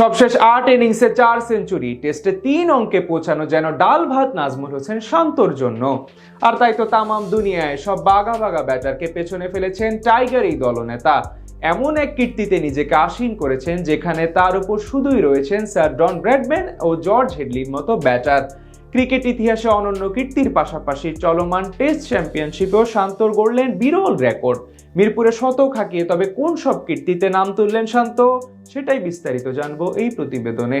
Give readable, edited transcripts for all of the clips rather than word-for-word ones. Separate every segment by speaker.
Speaker 1: সবশেষ ৮ ইনিংসে ৪ সেঞ্চুরি, টেস্টে ৩ অঙ্কে পৌঁছানো যেন ডাল ভাত নাজমুল হোসেন শান্তর জন্য। আর তাই তো তামাম দুনিয়ায় সব বাঘা বাঘা ব্যাটারকে পেছনে ফেলেছেন টাইগার এই দলনেতা। এমন এক কীর্তিতে নিজেকে আসীন করেছেন যেখানে তার উপর শুধুই রয়েছেন স্যার ডন ব্র্যাডম্যান ও জর্জ হেডলির মতো ব্যাটার। ক্রিকেট ইতিহাসে অনন্য কীর্তির পাশাপাশি চলমান টেস্ট চ্যাম্পিয়নশিপেও শান্তর গড়লেন বিরল রেকর্ড। মিরপুরে শতক হাঁকিয়ে তবে কোন সব কীর্তিতে নাম তুললেন শান্ত, সেটাই বিস্তারিত জানবো এই প্রতিবেদনে।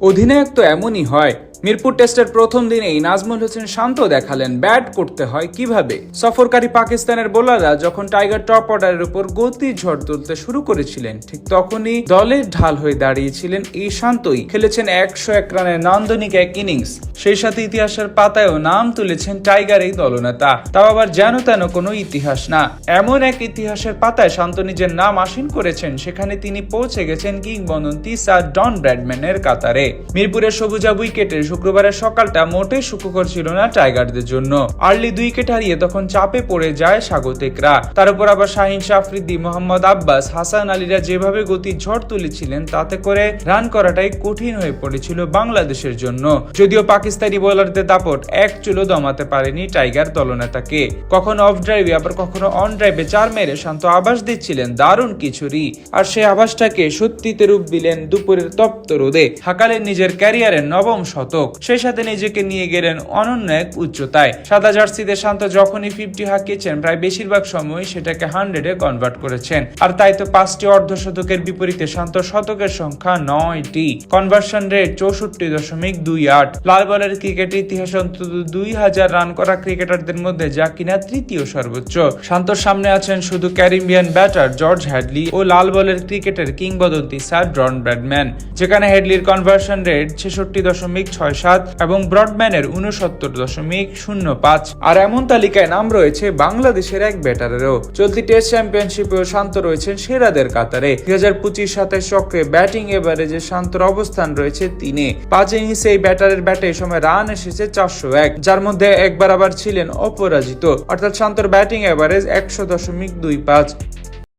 Speaker 2: অধিনায়ক তো এমনই হয়। মিরপুর টেস্টের প্রথম দিনেই নাজমুল হোসেন শান্ত দেখালেন ব্যাট করতে হয় কিভাবে। সফরকারী পাকিস্তানের বোলাররা যখন টাইগার টপ অর্ডারের উপর গতি ঝড় তুলতে শুরু করেছিলেন, ঠিক তখনই দলের ঢাল হয়ে দাঁড়িয়েছিলেন এই শান্তই। খেলেছেন ১০১ রানের নান্দনিক এক ইনিংস, সেই সাথে ইতিহাসের পাতায়ও নাম তুলেছেন টাইগার এই দলনেতা। তাও আবার যেন তেন কোনো ইতিহাস না, এমন এক ইতিহাসের পাতায় শান্ত নিজের নাম আসীন করেছেন, সেখানে তিনি পৌঁছে গেছেন কিংবদন্তি স্যার ডন ব্র্যাডম্যানের কাতারে। মিরপুরের সবুজা উইকেটে শুক্রবারের সকালটা মোটেই সুখকর ছিল না টাইগারদের জন্য। আর্লি 2 উইকেট হারিয়ে তখন চাপে পড়ে যায় স্বাগতিকরা। তার উপর আবার শাহিন আফ্রিদি, মোহাম্মদ আব্বাস, হাসান আলীরা যেভাবে গতির ঝড় তুলেছিলেন, তাতে করে রান করাটাই কঠিন হয়ে পড়েছিল বাংলাদেশের জন্য। যদিও পাকিস্তানি বোলারদের দাপট এক চুলো দমাতে পারেনি টাইগার দলনেতাকে। কখনো অফ ড্রাইভে আবার কখনো অন ড্রাইভে 4 মেরে শান্ত আভাস দিচ্ছিলেন দারুণ কিছুরই। আর সেই আভাসটাকে সত্যিতে রূপ দিলেন দুপুরের তপ্ত রোদে। হাঁকালেন নিজের ক্যারিয়ারের 9ম শতক, সেই সাথে নিজেকে নিয়ে গেলেন অনন্য এক উচ্চতায়। সাদা জার্সিতে শান্ত যখনই 50 হাঁকিয়েছেন, প্রায় বেশিরভাগ সময় সেটাকে 100-এ কনভার্ট করেছেন। আর তাই তো 5টি অর্ধশতকের বিপরীতে শান্ত শতকের সংখ্যা 9টি। Conversion rate 64.28। লাল বলের ক্রিকেটের ইতিহাসে অন্তত 2000 রান করা ক্রিকেটারদের মধ্যে যা কিনা তৃতীয় সর্বোচ্চ। শান্তর সামনে আছেন শুধু ক্যারিবিয়ান ব্যাটার জর্জ হেডলি ও লাল বলের ক্রিকেটের কিংবদন্তি স্যার ডন ব্র্যাডম্যান, যেখানে হেডলির কনভার্সন রেট 66.67 এবং ব্রডম্যানের 69.05। আর এমন তালিকায় নাম রয়েছে বাংলাদেশের এক ব্যাটারেরও। চলতি টেস্ট চ্যাম্পিয়নশিপেও শান্ত রয়েছেন সেরাদের কাতারে। 2025-27 চক্রে ব্যাটিং এভারেজে শান্তর অবস্থান রয়েছে 3-এ। 5 ইনিংসে এই ব্যাটারের ব্যাটে এই সময় রান এসেছে 401, যার মধ্যে একবার আবার ছিলেন অপরাজিত। অর্থাৎ শান্তর ব্যাটিং এভারেজ 100.25।